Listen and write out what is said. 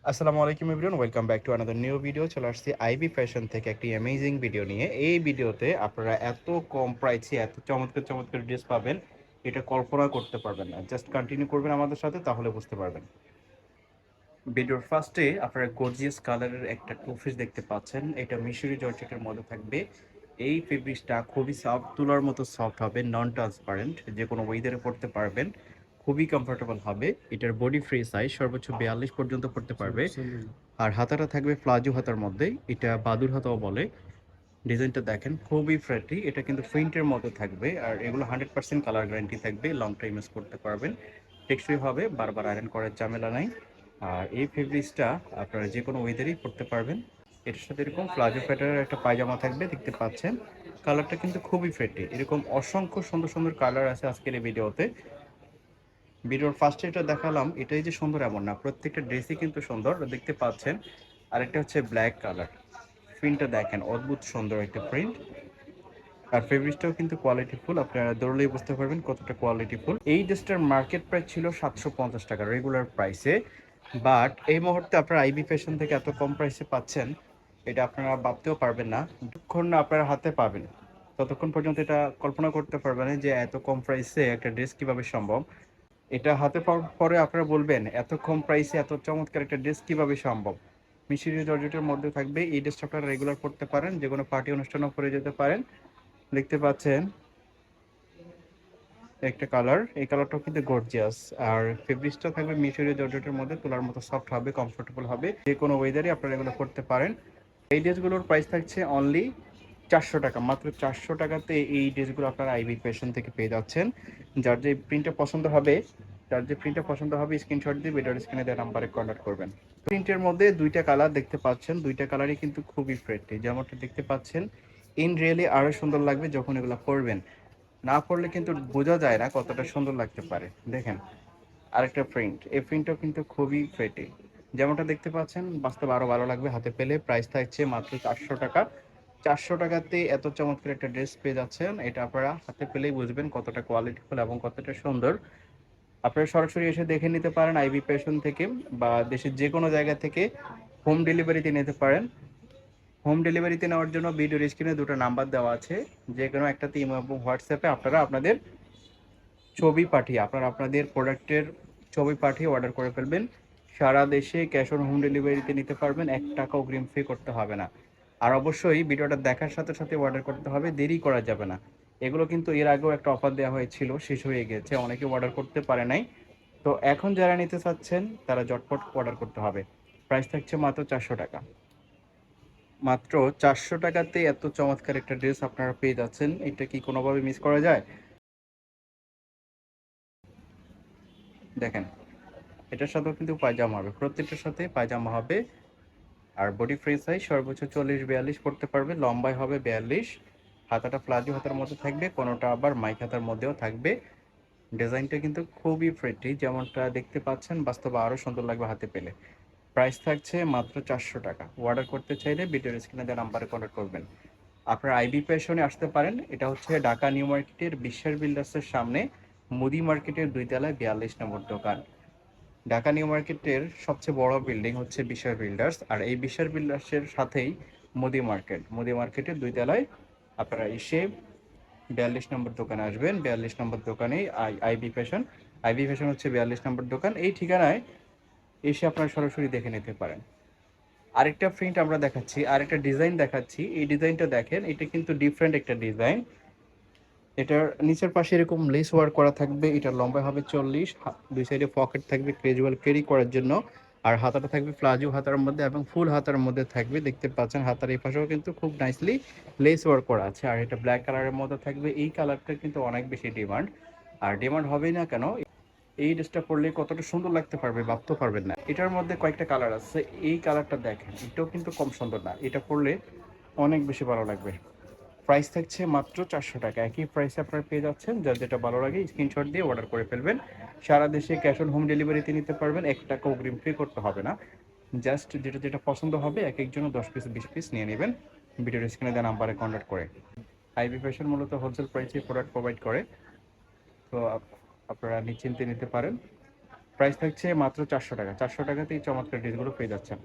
আসসালামু আলাইকুম everyone, welcome back to another new video. চলে আসছি আইবি ফ্যাশন থেকে একটি অ্যামেজিং ভিডিও নিয়ে। এই ভিডিওতে আপনারা এত কম প্রাইসে এত চমৎকার চমৎকার ড্রেস পাবেন, এটা কল্পনা করতে পারবেন না। জাস্ট কন্টিনিউ করবেন আমাদের সাথে, তাহলে বুঝতে পারবেন। ভিডিওর ফার্স্টে আপনারা গর্জিয়াস কালারের একটা টু পিস দেখতে পাচ্ছেন। এটা মিশরি জর্জেটের মধ্যে থাকবে। এই ফেব্রিক্সটা খুবই সফট, তুলার মতো সফট হবে, নন ট্রান্সপারেন্ট, যে কোনো ওয়েদারে পরতে পারবেন, খুবই কমফোর্টেবল হবে। এটার বডি ফ্রি সাইজ সর্বোচ্চ 42 পর্যন্ত পড়তে পারবে। আর হাতাটা থাকবে প্লাজো হাতার মধ্যে, এটা বাদুর হাতাও বলে। ডিজাইনটা দেখেন, খুবই ফ্রেটি। এটা কিন্তু প্রিন্টের মতো থাকবে, আর এগুলো 100% কালার গ্যারান্টি থাকবে, লং টাইম ইউজ করতে পারবেন, টেকসই হবে, বারবার আয়রন করার ঝামেলা নাই। আর এই ফেব্রিক্সটা আপনারা যে কোনো ওয়েদারেই পরতে পারবেন। এটার সাথে এরকম প্লাজো প্যাটার্নের একটা পায়জামা থাকবে, দেখতে পাচ্ছেন। কালারটা কিন্তু খুবই ফ্রেটি, এরকম অসংখ্য সুন্দর সুন্দর কালার আছে আজকের এই ভিডিওতে। ভিডিওর ফার্স্টে এটা দেখালাম, এটাই যে সুন্দর এমন না, প্রত্যেকটা ড্রেসই কিন্তু সুন্দর, দেখতে পাচ্ছেন। আরেকটা হচ্ছে ব্ল্যাক কালার, প্রিন্টটা দেখেন, অদ্ভুত সুন্দর একটা প্রিন্ট। আর ফেব্রিকটাও কিন্তু কোয়ালিটিফুল, আপনারা ধরলেই বুঝতে পারবেন কতটা কোয়ালিটিফুল। এই ড্রেসটার মার্কেট প্রাইস ছিল 750 টাকা রেগুলার প্রাইসে, বাট এই মুহূর্তে আপনারা আইবি ফ্যাশন থেকে এত কম প্রাইসে পাচ্ছেন, এটা আপনারা ভাবতেও পারবেন না। যতক্ষণ না আপনারা হাতে পাবেন, ততক্ষণ পর্যন্ত এটা কল্পনা করতে পারবেন না যে এত কম প্রাইসে একটা ড্রেস কিভাবে সম্ভব। এটা হাতে পাওয়ার পরে আপনারা বলবেন এত কম প্রাইসে এত চমৎকার একটা ড্রেস কিভাবে সম্ভব। মিশরীয় জর্জেটের মধ্যে থাকবে, এই ড্রেসটা আপনারা রেগুলার পরতে পারেন, যে কোনো পার্টি অনুষ্ঠানও পরে যেতে পারেন। দেখতে পাচ্ছেন একটা কালার, এই কালারটাও কিন্তু গর্জিয়াস। আর ফেব্রিক্সটা থাকবে মিশরীয় জর্জেটের মধ্যে, তোলার মতো সফট হবে, কমফোর্টেবল হবে, যে কোনো ওয়েদারে আপনারা এগুলো পরতে পারেন। এই ড্রেসগুলোর প্রাইস থাকছে অনলি 400 টাকা, মাত্র 400 টাকাতে এই ড্রেসগুলো আপনারা আইবি ফ্যাশন থেকে পেয়ে যাচ্ছেন। যার যে প্রিন্টটা পছন্দ হবে, স্ক্রিনশট দিয়ে ভিডিওর স্ক্রিনে দেওয়া নাম্বারে কন্ট্যাক্ট করবেন। প্রিন্টের মধ্যে দুইটা কালার দেখতে পাচ্ছেন, দুইটা কালারই কিন্তু খুবই ফ্রেন্ডলি, যেমনটা দেখতে পাচ্ছেন। ইন রিয়েলি আরো সুন্দর লাগবে যখন এগুলো পরবেন, না পরলে কিন্তু বোঝা যায় না কতটা সুন্দর লাগতে পারে। দেখেন আরেকটা প্রিন্ট, এই প্রিন্টটাও কিন্তু খুবই ফ্রেটি, যেমনটা দেখতে পাচ্ছেন। বাস্তবে আরো ভালো লাগবে হাতে পেলে। প্রাইস থাকছে মাত্র 400 টাকা। 400 টাকাতে এত চমৎকার একটা ড্রেস পেয়ে যাচ্ছেন, এটা আপনারা হাতে পেলেই বুঝবেন কতটা কোয়ালিটিফুল এবং কতটা সুন্দর। আপনারা সরাসরি এসে দেখে নিতে পারেন আইবি ফ্যাশন থেকে, বা দেশের যে কোনো জায়গা থেকে হোম ডেলিভারিতে নিতে পারেন। হোম ডেলিভারিতে নেওয়ার জন্য ভিডিওর স্ক্রিনে দুটো নাম্বার দেওয়া আছে, যে কোনো একটাতে ইমো এবং হোয়াটসঅ্যাপে আপনারা আপনাদের আপনাদের প্রোডাক্টের ছবি পাঠিয়ে অর্ডার করে ফেলবেন। সারা দেশে ক্যাশ অন হোম ডেলিভারিতে নিতে পারবেন, 1 টাকা অগ্রিম পে করতে হবে না। আর অবশ্যই ভিডিওটা দেখার সাথে সাথে অর্ডার করতে হবে, দেরি করা যাবে না। এগুলো কিন্তু এর আগেও একটা অফার দেওয়া হয়েছিল, শেষ হয়ে গেছে, অনেকে অর্ডার করতে পারে নাই। তো এখন যারা নিতে চাচ্ছেন তারা ঝটপট অর্ডার করতে হবে। প্রাইস থাকছে মাত্র 400 টাকা। মাত্র 400 টাকাতে এত চমৎকার একটা ড্রেস আপনারা পেয়ে যাচ্ছেন, এটা কি কোনোভাবে মিস করা যায়? দেখেন, এটার সাথেও কিন্তু পায়জামা হবে, প্রত্যেকটার সাথে পায়জামা হবে। আর বডি ফ্রি সাইজ সর্বোচ্চ 40-42 পড়তে পারবে, লম্বায় হবে 42। হাতাটা প্লাজো হাতার মধ্যে থাকবে, কোনোটা আবার মাইক হাতার মধ্যেও থাকবে। ডিজাইনটা কিন্তু খুবই ফ্রেটি, যেমনটা দেখতে পাচ্ছেন, বাস্তবে আরও সুন্দর লাগবে হাতে পেলে। প্রাইস থাকছে মাত্র 400 টাকা। অর্ডার করতে চাইলে ভিডিওর স্ক্রিনে দেওয়া নাম্বারে কন্ট্যাক্ট করবেন। আপনারা আইবি ফ্যাশনে আসতে পারেন, এটা হচ্ছে ঢাকা নিউ মার্কেটের বিশ্বাস বিল্ডার্সের সামনে, মুদি মার্কেটের 2 তলায় 42 নম্বর দোকান। ঢাকা নিউ মার্কেটের সবচেয়ে বড় বিল্ডিং হচ্ছে বিশ্বাস বিল্ডার্স, আর এই বিশ্বাস বিল্ডার্সের সাথেই মুদি মার্কেটের 2 তলায় আপনারা এসে 42 নম্বর দোকানে আসবেন। 42 নম্বর দোকানেই আইবি ফ্যাশন হচ্ছে 42 নম্বর দোকান। এই ঠিকানায় এসে আপনারা সরাসরি দেখে নিতে পারেন। আরেকটা প্রিন্ট আমরা দেখাচ্ছি, আরেকটা ডিজাইন দেখাচ্ছি। এই ডিজাইনটা দেখেন, এটা কিন্তু ডিফারেন্ট একটা ডিজাইন। এটার নিচের পাশে এরকম লেস ওয়ার্ক করা থাকবে, এটা লম্বা হবে 40, দুই সাইডে পকেট থাকবে ক্যাজুয়াল ক্যারি করার জন্য। আর হাতাটা থাকবে প্লাজো হাতার মধ্যে এবং ফুল হাতার মধ্যে থাকবে, দেখতে পাচ্ছেন। হাতার এই পাশেও কিন্তু খুব নাইসলি লেস ওয়ার্ক করা আছে। আর এটা ব্ল্যাক কালারের মধ্যে থাকবে, এই কালারটা কিন্তু অনেক বেশি ডিমান্ড। আর ডিমান্ড হবেই না কেন, এই ড্রেসটা পরলে কতটা সুন্দর লাগতে পারবে ভাবতে পারবেন না। এটার মধ্যে কয়েকটা কালার আছে, এই কালারটা দেখেন, এটাও কিন্তু কম সুন্দর না, এটা পরলে অনেক বেশি ভালো লাগবে। প্রাইস থাকছে মাত্র 400 টাকা। একই প্রাইসে আপনারা পেয়ে যাচ্ছেন, যার যেটা ভালো লাগে স্ক্রিনশট দিয়ে অর্ডার করে ফেলবেন। সারা দেশে ক্যাশ অন হোম ডেলিভারিতে নিতে পারবেন, 1 টাকা অগ্রিম পে করতে হবে না। জাস্ট যেটা যেটা পছন্দ হবে এক একজনের 10 পিস 20 পিস নিয়ে নেবেন, ভিডিওর স্ক্রিনে দেওয়া নাম্বারে কন্ট্যাক্ট করে। আইবি ফ্যাশন মূলত হোলসেল প্রাইসে প্রোডাক্ট প্রোভাইড করে, তো আপনারা নিশ্চিন্তে নিতে পারেন। প্রাইস থাকছে মাত্র 400 টাকা। 400 টাকাতেই চমৎকার ড্রেসগুলো পেয়ে যাচ্ছেন।